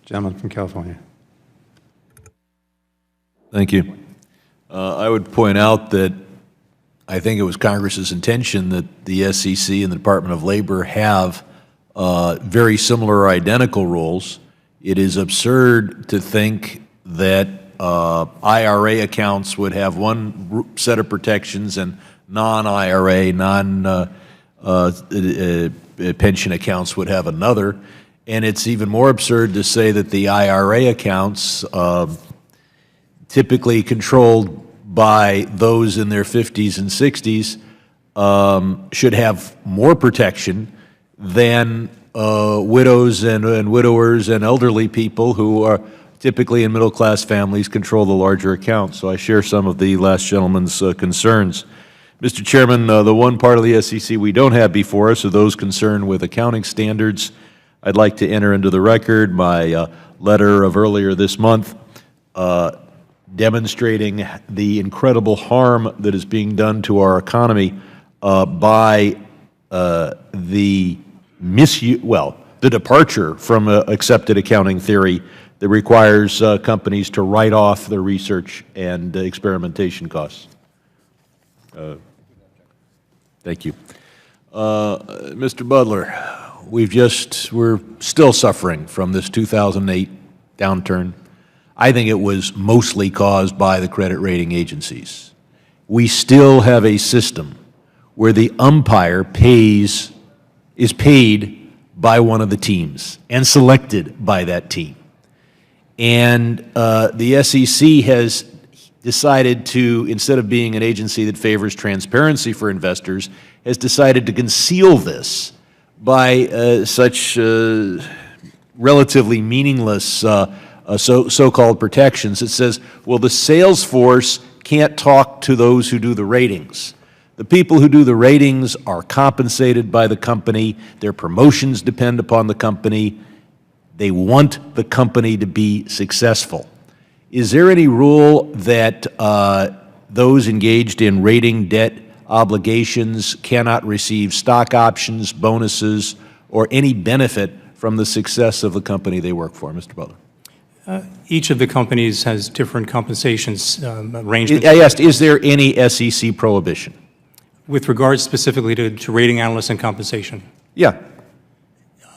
Gentleman from California. Thank you. I would point out that I think it was Congress's intention that the SEC and the Department of Labor have very similar or identical rules. It is absurd to think that IRA accounts would have one set of protections and non-IRA, non-pension accounts would have another. And it's even more absurd to say that the IRA accounts, typically controlled by those in their 50s and 60s, should have more protection than widows and widowers and elderly people who are typically in middle-class families control the larger accounts. So I share some of the last gentleman's concerns. Mr. Chairman, the one part of the SEC we don't have before us are those concerned with accounting standards. I'd like to enter into the record my letter of earlier this month demonstrating the incredible harm that is being done to our economy by the departure from accepted accounting theory that requires companies to write off their research and experimentation costs. Thank you. Mr. Butler, we're still suffering from this 2008 downturn. I think it was mostly caused by the credit rating agencies. We still have a system where the umpire is paid by one of the teams and selected by that team. And the SEC has decided to, instead of being an agency that favors transparency for investors, has decided to conceal this by such relatively meaningless so-called protections. It says, well, the sales force can't talk to those who do the ratings. The people who do the ratings are compensated by the company. Their promotions depend upon the company. They want the company to be successful. Is there any rule that those engaged in rating debt obligations cannot receive stock options, bonuses, or any benefit from the success of the company they work for? Mr. Butler. Each of the companies has different compensations arrangements. I asked, is there any SEC prohibition? With regards specifically to rating analysts and compensation? Yeah.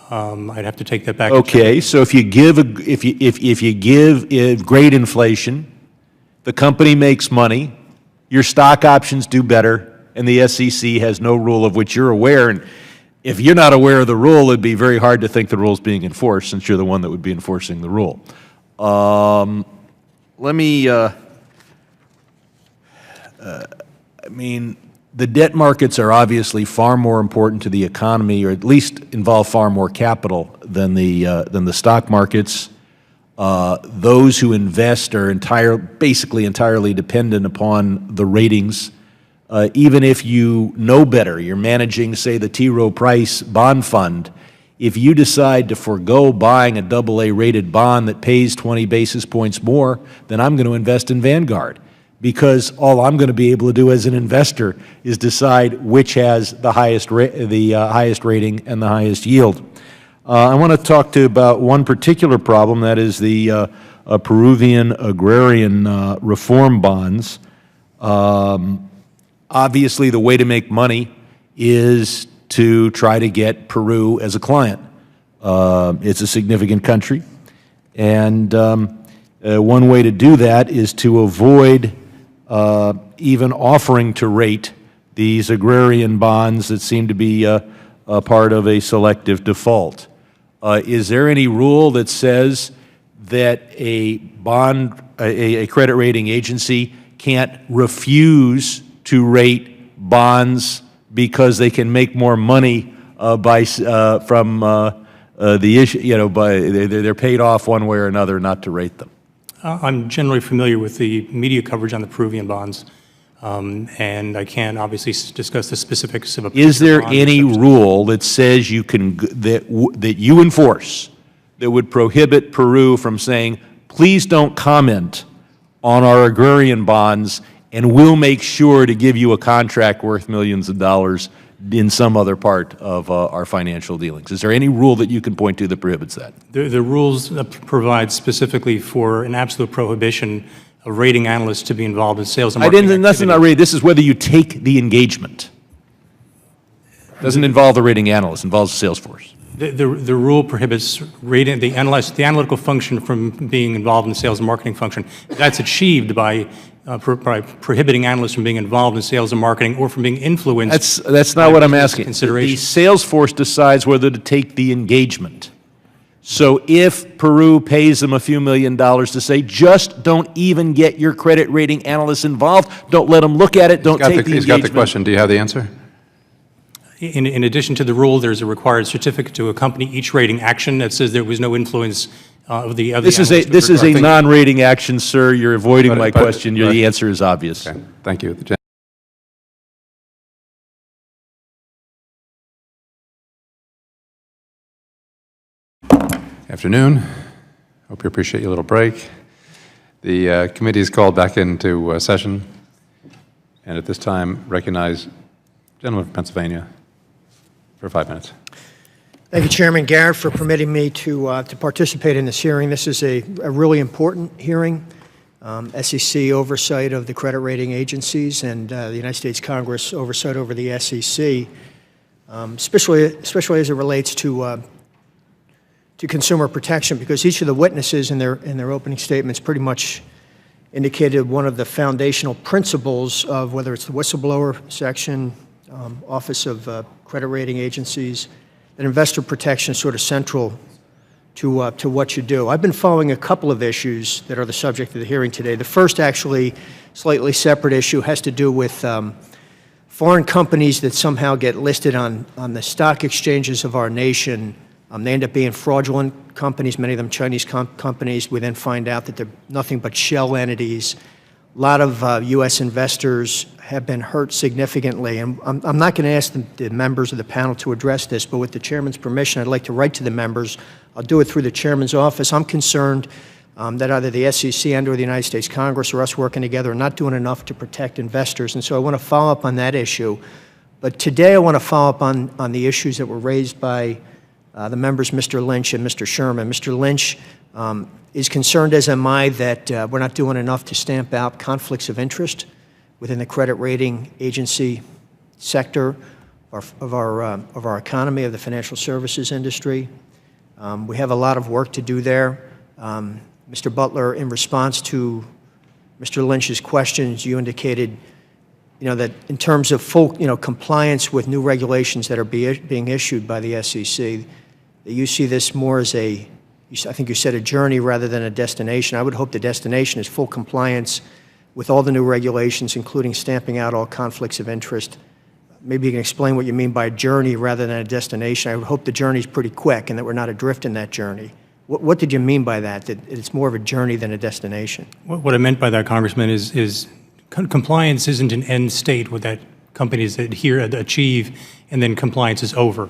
I'd have to take that back. Okay, so if you give great inflation, the company makes money, your stock options do better, and the SEC has no rule of which you're aware. And if you're not aware of the rule, it'd be very hard to think the rule's being enforced, since you're the one that would be enforcing the rule. The debt markets are obviously far more important to the economy, or at least involve far more capital than the stock markets. Those who invest are basically entirely dependent upon the ratings. Even if you know better, you're managing, say, the T. Rowe Price bond fund. If you decide to forego buying a AA rated bond that pays 20 basis points more, then I'm going to invest in Vanguard, because all I'm going to be able to do as an investor is decide which has the highest rating and the highest yield. I want to talk about one particular problem, that is the Peruvian agrarian reform bonds. Obviously, the way to make money is to try to get Peru as a client. It's a significant country, and one way to do that is to avoid even offering to rate these agrarian bonds that seem to be a part of a selective default. Is there any rule that says that a credit rating agency can't refuse to rate bonds because they can make more money they're paid off one way or another not to rate them? I'm generally familiar with the media coverage on the Peruvian bonds, and I can't obviously discuss the specifics of a Is there any rule that says that you enforce that would prohibit Peru from saying, please don't comment on our agrarian bonds, and we'll make sure to give you a contract worth millions of dollars in some other part of our financial dealings? Is there any rule that you can point to that prohibits that? The rules provide specifically for an absolute prohibition of rating analysts to be involved in sales and marketing That's not rating. This is whether you take the engagement. Doesn't involve the rating analyst, involves the sales force. The rule prohibits rating, the analytical function from being involved in the sales and marketing function. That's achieved by prohibiting analysts from being involved in sales and marketing or from being influenced. That's not what I'm asking. Consideration. The sales force decides whether to take the engagement. So if Peru pays them a few $1 million to say, just don't even get your credit rating analysts involved, don't let them look at it, don't take the engagement. He's got the question. Do you have the answer? In addition to the rule, there's a required certificate to accompany each rating action that says there was no influence of the other. This is a non-rating action, sir. You're avoiding my question. The answer is obvious. Okay. Thank you. Afternoon. Hope you appreciate your little break. The committee is called back into session, and at this time recognize the gentleman from Pennsylvania for 5 minutes. Thank you, Chairman Garrett, for permitting me to participate in this hearing. This is a really important hearing. SEC oversight of the credit rating agencies and the United States Congress oversight over the SEC, especially as it relates to consumer protection, because each of the witnesses in their opening statements pretty much indicated one of the foundational principles of whether it's the whistleblower section, Office of Credit Rating Agencies, that investor protection is sort of central to what you do. I've been following a couple of issues that are the subject of the hearing today. The first, actually, slightly separate issue has to do with foreign companies that somehow get listed on the stock exchanges of our nation. They end up being fraudulent companies, many of them Chinese companies. We then find out that they're nothing but shell entities. A lot of U.S. investors have been hurt significantly. And I'm not going to ask the members of the panel to address this, but with the chairman's permission, I'd like to write to the members. I'll do it through the chairman's office. I'm concerned that either the SEC and or the United States Congress or us working together are not doing enough to protect investors. And so I want to follow up on that issue. But today I want to follow up on the issues that were raised by the members, Mr. Lynch and Mr. Sherman. Mr. Lynch is concerned, as am I, that we're not doing enough to stamp out conflicts of interest within the credit rating agency sector of our economy, of the financial services industry. We have a lot of work to do there. Mr. Butler, in response to Mr. Lynch's questions, you indicated, that in terms of full, compliance with new regulations that are being issued by the SEC, that you see this more as I think you said a journey rather than a destination. I would hope the destination is full compliance with all the new regulations, including stamping out all conflicts of interest. Maybe you can explain what you mean by a journey rather than a destination. I would hope the journey is pretty quick and that we're not adrift in that journey. What did you mean by that it's more of a journey than a destination? What I meant by that, Congressman, is compliance isn't an end state with that companies achieve, and then compliance is over.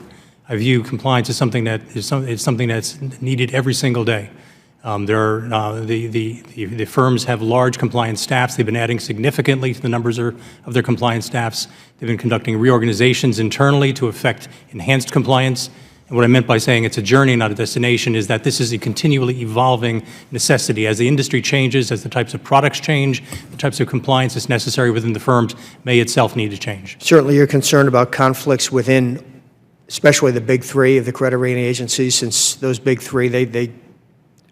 I view compliance as something that's needed every single day. The firms have large compliance staffs. They've been adding significantly to the numbers of their compliance staffs. They've been conducting reorganizations internally to effect enhanced compliance. And what I meant by saying it's a journey, not a destination, is that this is a continually evolving necessity. As the industry changes, as the types of products change, the types of compliance that's necessary within the firms may itself need to change. Certainly you're concerned about conflicts within, especially the big three of the credit rating agencies, since those big three, they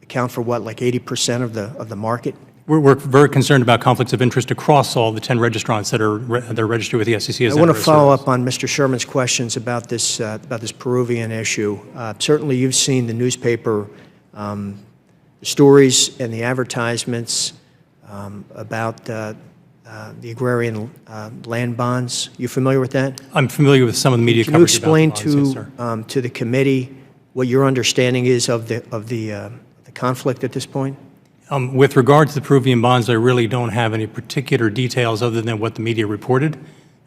account for what, like 80% of the market? We're very concerned about conflicts of interest across all the 10 registrants that are registered with the SEC. I want to follow up on Mr. Sherman's questions about this Peruvian issue. Certainly you've seen the newspaper stories and the advertisements about the agrarian land bonds. You familiar with that? I'm familiar with some of the media coverage about the bonds. Can you explain to the committee what your understanding is of the conflict at this point? With regard to the Peruvian bonds, I really don't have any particular details other than what the media reported,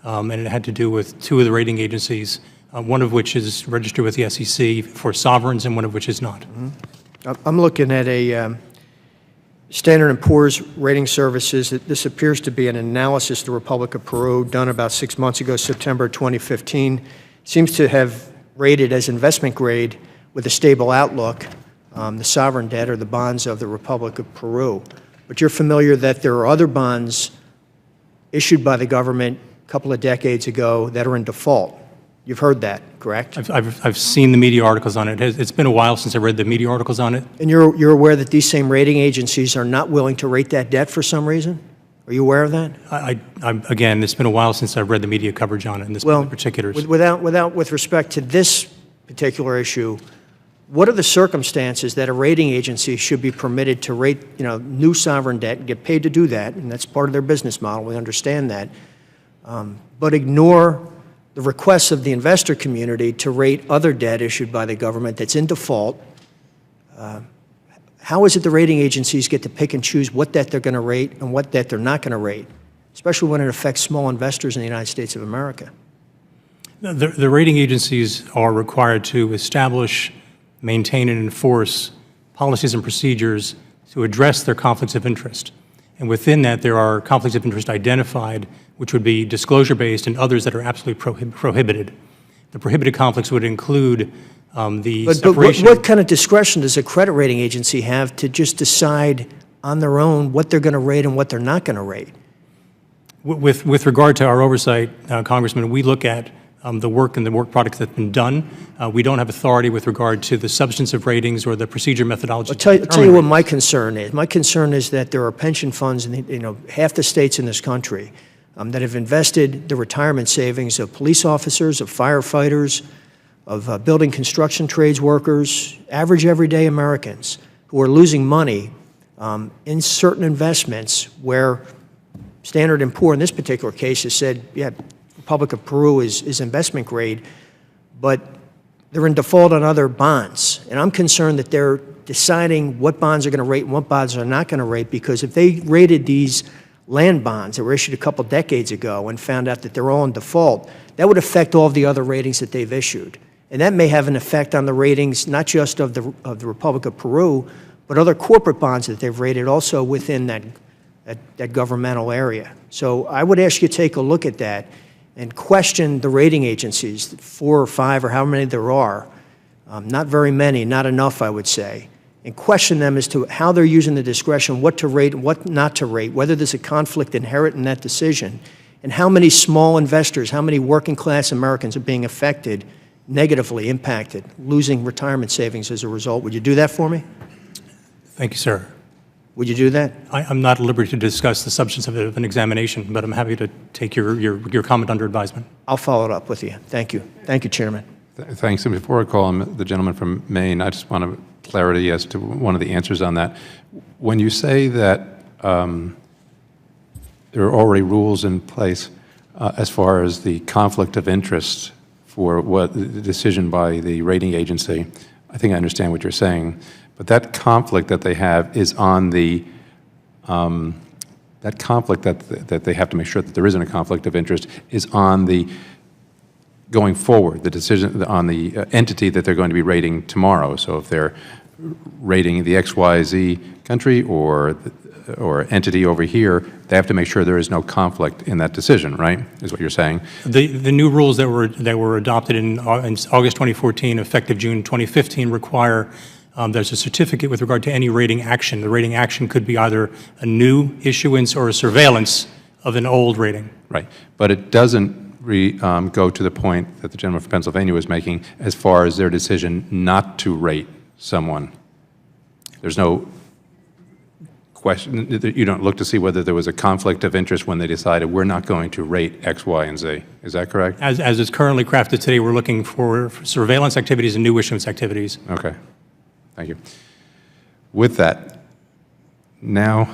and it had to do with two of the rating agencies, one of which is registered with the SEC for sovereigns and one of which is not. I'm looking at Standard & Poor's Rating Services, this appears to be an analysis of the Republic of Peru done about 6 months ago, September 2015. Seems to have rated as investment grade with a stable outlook the sovereign debt or the bonds of the Republic of Peru. But you're familiar that there are other bonds issued by the government a couple of decades ago that are in default. You've heard that, correct? I've seen the media articles on it. It's been a while since I read the media articles on it. And you're aware that these same rating agencies are not willing to rate that debt for some reason? Are you aware of that? Again, it's been a while since I've read the media coverage on it in this particulars. With respect to this particular issue, what are the circumstances that a rating agency should be permitted to rate, new sovereign debt and get paid to do that, and that's part of their business model, we understand that, but ignore the requests of the investor community to rate other debt issued by the government that's in default? How is it the rating agencies get to pick and choose what debt they're going to rate and what debt they're not going to rate, especially when it affects small investors in the United States of America? The rating agencies are required to establish, maintain, and enforce policies and procedures to address their conflicts of interest. And within that, there are conflicts of interest identified, which would be disclosure-based, and others that are absolutely prohibited. The prohibited conflicts would include the separation. But what kind of discretion does a credit rating agency have to just decide on their own what they're going to rate and what they're not going to rate? With regard to our oversight, Congressman, we look at the work and the work products that have been done. We don't have authority with regard to the substance of ratings or the procedure methodology. I'll tell you what my concern is. My concern is that there are pension funds in half the states in this country that have invested the retirement savings of police officers, of firefighters, of building construction trades workers, average everyday Americans who are losing money in certain investments where Standard & Poor's in this particular case has said, yeah, Republic of Peru is investment grade, but they're in default on other bonds. And I'm concerned that they're deciding what bonds are going to rate and what bonds are not going to rate, because if they rated these land bonds that were issued a couple decades ago and found out that they're all in default, that would affect all of the other ratings that they've issued. And that may have an effect on the ratings, not just of the Republic of Peru, but other corporate bonds that they've rated also within that governmental area. So I would ask you to take a look at that and question the rating agencies, 4 or 5 or how many there are, not very many, not enough, I would say, and question them as to how they're using the discretion, what to rate and what not to rate, whether there's a conflict inherent in that decision, and how many small investors, how many working class Americans are being affected, negatively impacted, losing retirement savings as a result. Would you do that for me? Thank you, sir. Would you do that? I'm not at liberty to discuss the substance of an examination, but I'm happy to take your comment under advisement. I'll follow it up with you. Thank you. Thank you, Chairman. Thanks. And before I call him the gentleman from Maine, I just want clarity as to one of the answers on that. When you say that there are already rules in place as far as the conflict of interest for what the decision by the rating agency, I think I understand what you're saying. But that conflict that they have is on the, that conflict that they have to make sure that there isn't a conflict of interest is on the, going forward, the decision on the entity that they're going to be rating tomorrow. So if they're rating the XYZ country or entity over here, they have to make sure there is no conflict in that decision, right, is what you're saying? The new rules that were adopted in August 2014, effective June 2015, require there's a certificate with regard to any rating action. The rating action could be either a new issuance or a surveillance of an old rating. Right. But it doesn't go to the point that the gentleman from Pennsylvania was making as far as their decision not to rate someone. There's no question. You don't look to see whether there was a conflict of interest when they decided we're not going to rate X, Y, and Z. Is that correct? As it's currently crafted today, we're looking for surveillance activities and new issuance activities. Okay. Thank you. With that, now